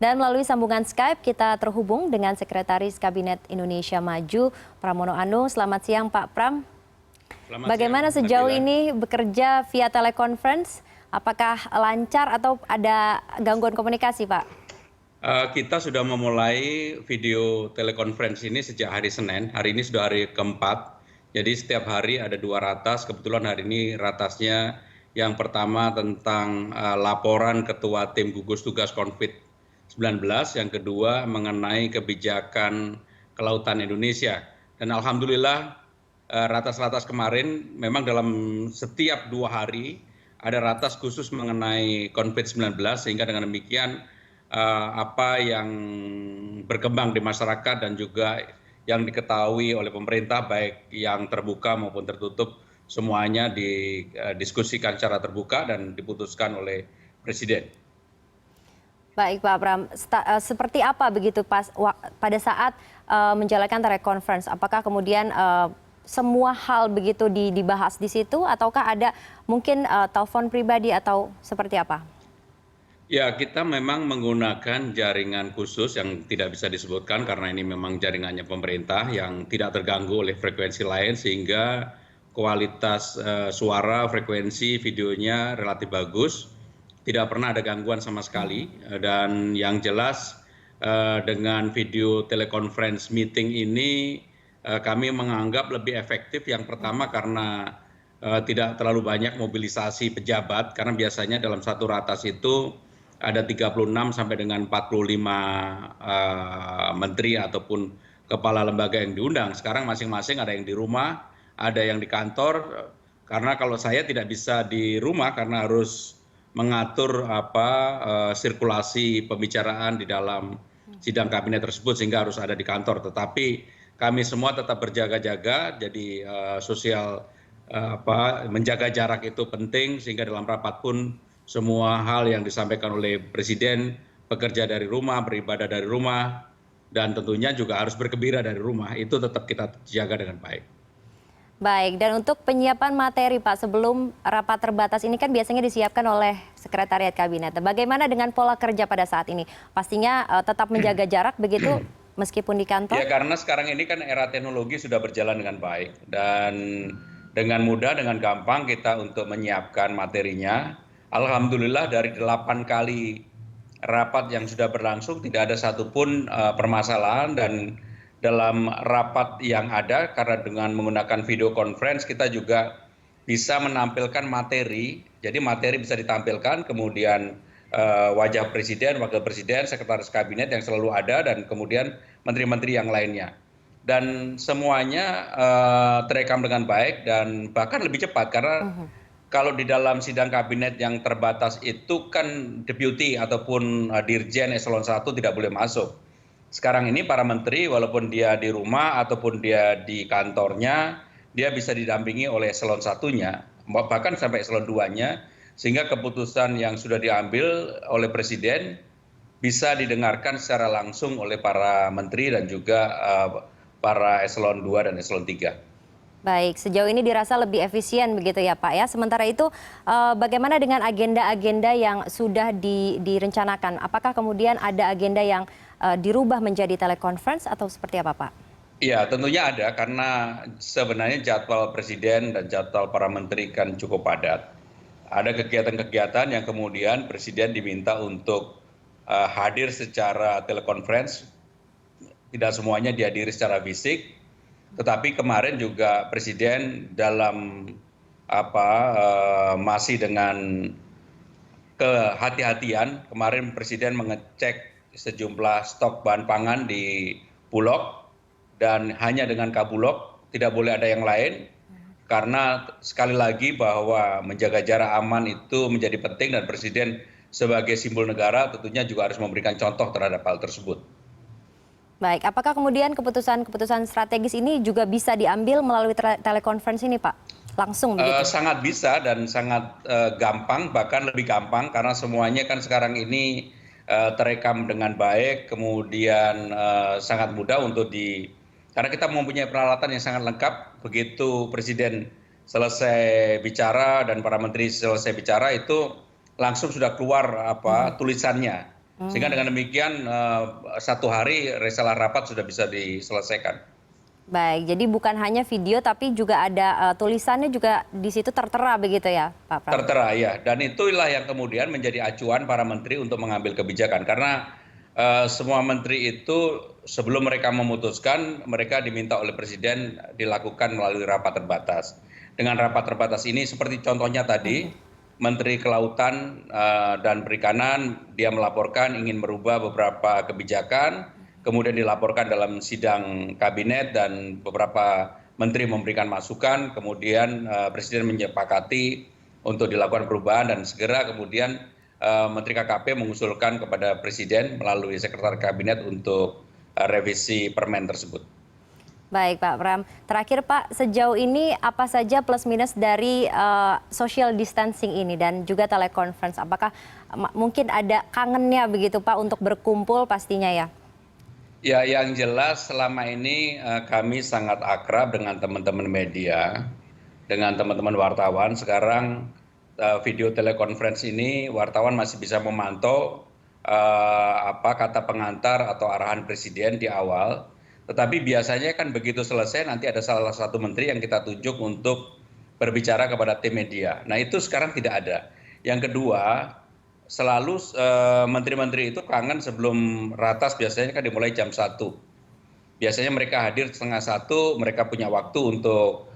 Dan melalui sambungan Skype kita terhubung dengan Sekretaris Kabinet Indonesia Maju, Pramono Anung. Selamat siang Pak Pram. Bagaimana sejauh ini bekerja via telekonferensi? Apakah lancar atau ada gangguan komunikasi Pak? Kita sudah memulai video telekonferensi ini sejak hari Senin. Hari ini sudah hari keempat. Jadi setiap hari ada 2 ratas. Kebetulan hari ini ratasnya yang pertama tentang laporan Ketua Tim Gugus Tugas COVID-19, yang kedua mengenai kebijakan kelautan Indonesia. Dan alhamdulillah ratas-ratas kemarin memang dalam setiap 2 hari ada ratas khusus mengenai COVID-19, sehingga dengan demikian apa yang berkembang di masyarakat dan juga yang diketahui oleh pemerintah baik yang terbuka maupun tertutup semuanya didiskusikan secara terbuka dan diputuskan oleh Presiden. Baik Pak Pram, seperti apa begitu pada saat menjalankan telekonferensi? Apakah kemudian semua hal begitu dibahas di situ ataukah ada mungkin telepon pribadi atau seperti apa? Ya, kita memang menggunakan jaringan khusus yang tidak bisa disebutkan karena ini memang jaringannya pemerintah yang tidak terganggu oleh frekuensi lain, sehingga kualitas suara, frekuensi, videonya relatif bagus. Tidak pernah ada gangguan sama sekali. Dan yang jelas dengan video teleconference meeting ini kami menganggap lebih efektif. Yang pertama karena tidak terlalu banyak mobilisasi pejabat, karena biasanya dalam satu ratas itu ada 36 sampai dengan 45 menteri ataupun kepala lembaga yang diundang. Sekarang masing-masing ada yang di rumah, ada yang di kantor. Karena kalau saya tidak bisa di rumah karena harus mengatur sirkulasi pembicaraan di dalam sidang kabinet tersebut, sehingga harus ada di kantor. Tetapi kami semua tetap berjaga-jaga, jadi menjaga jarak itu penting, sehingga dalam rapat pun semua hal yang disampaikan oleh Presiden, bekerja dari rumah, beribadah dari rumah, dan tentunya juga harus bergembira dari rumah, itu tetap kita jaga dengan baik. Baik, dan untuk penyiapan materi Pak, sebelum rapat terbatas ini kan biasanya disiapkan oleh Sekretariat Kabinet. Bagaimana dengan pola kerja pada saat ini? Pastinya tetap menjaga jarak begitu meskipun di kantor? Ya, karena sekarang ini kan era teknologi sudah berjalan dengan baik. Dan dengan mudah, dengan gampang kita untuk menyiapkan materinya. Alhamdulillah dari 8 kali rapat yang sudah berlangsung tidak ada satupun permasalahan, dan dalam rapat yang ada karena dengan menggunakan video conference kita juga bisa menampilkan materi. Jadi materi bisa ditampilkan, kemudian wajah Presiden, Wakil Presiden, Sekretaris Kabinet yang selalu ada, dan kemudian menteri-menteri yang lainnya. Dan semuanya terekam dengan baik dan bahkan lebih cepat karena kalau di dalam sidang kabinet yang terbatas itu kan deputi ataupun dirjen eselon 1 tidak boleh masuk. Sekarang ini para menteri walaupun dia di rumah ataupun dia di kantornya, dia bisa didampingi oleh eselon 1-nya, bahkan sampai eselon 2-nya, sehingga keputusan yang sudah diambil oleh Presiden bisa didengarkan secara langsung oleh para menteri dan juga para eselon 2 dan eselon 3. Baik, sejauh ini dirasa lebih efisien begitu ya Pak ya. Sementara itu bagaimana dengan agenda-agenda yang sudah direncanakan? Apakah kemudian ada agenda yang dirubah menjadi telekonferensi atau seperti apa Pak? Ya, tentunya ada karena sebenarnya jadwal Presiden dan jadwal para menteri kan cukup padat. Ada kegiatan-kegiatan yang kemudian Presiden diminta untuk hadir secara telekonferensi. Tidak semuanya dihadiri secara fisik. Tetapi kemarin juga Presiden dalam masih dengan kehati-hatian, kemarin Presiden mengecek sejumlah stok bahan pangan di Bulog, dan hanya dengan Kabulog, tidak boleh ada yang lain, karena sekali lagi bahwa menjaga jarak aman itu menjadi penting, dan Presiden sebagai simbol negara tentunya juga harus memberikan contoh terhadap hal tersebut. Baik, apakah kemudian keputusan strategis ini juga bisa diambil melalui telekonferensi ini Pak? Langsung begitu? Sangat bisa dan sangat gampang, bahkan lebih gampang karena semuanya kan sekarang ini terekam dengan baik, kemudian sangat mudah untuk karena kita mempunyai peralatan yang sangat lengkap. Begitu Presiden selesai bicara dan para menteri selesai bicara, itu langsung sudah keluar tulisannya. Sehingga dengan demikian 1 hari resalah rapat sudah bisa diselesaikan. Baik, jadi bukan hanya video tapi juga ada tulisannya juga di situ tertera begitu ya, Pak Pram? Tertera ya, dan itulah yang kemudian menjadi acuan para menteri untuk mengambil kebijakan. Karena semua menteri itu sebelum mereka memutuskan, mereka diminta oleh Presiden dilakukan melalui rapat terbatas. Dengan rapat terbatas ini seperti contohnya tadi, Menteri Kelautan dan Perikanan dia melaporkan ingin merubah beberapa kebijakan, kemudian dilaporkan dalam sidang kabinet dan beberapa menteri memberikan masukan, kemudian Presiden menyepakati untuk dilakukan perubahan dan segera kemudian Menteri KKP mengusulkan kepada Presiden melalui Sekretariat Kabinet untuk revisi permen tersebut. Baik Pak Pram, terakhir Pak, sejauh ini apa saja plus minus dari social distancing ini dan juga teleconference? Apakah mungkin ada kangennya begitu Pak untuk berkumpul pastinya ya? Ya, yang jelas selama ini kami sangat akrab dengan teman-teman media, dengan teman-teman wartawan. Sekarang video telekonferensi ini wartawan masih bisa memantau apa kata pengantar atau arahan Presiden di awal. Tetapi biasanya kan begitu selesai nanti ada salah satu menteri yang kita tunjuk untuk berbicara kepada tim media. Nah itu sekarang tidak ada. Yang kedua, selalu menteri-menteri itu kangen sebelum ratas biasanya kan dimulai jam 1. Biasanya mereka hadir setengah 1, mereka punya waktu untuk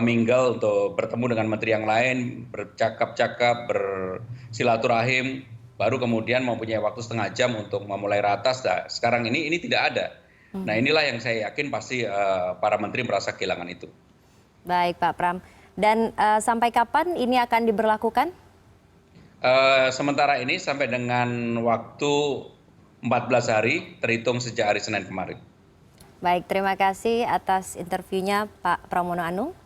mingle, untuk bertemu dengan menteri yang lain, bercakap-cakap, bersilaturahim, baru kemudian mempunyai waktu setengah jam untuk memulai ratas. Nah, sekarang ini tidak ada. Nah inilah yang saya yakin pasti para menteri merasa kehilangan itu. Baik Pak Pram, dan sampai kapan ini akan diberlakukan? Sementara ini sampai dengan waktu 14 hari terhitung sejak hari Senin kemarin. Baik, terima kasih atas interviunya Pak Pramono Anung.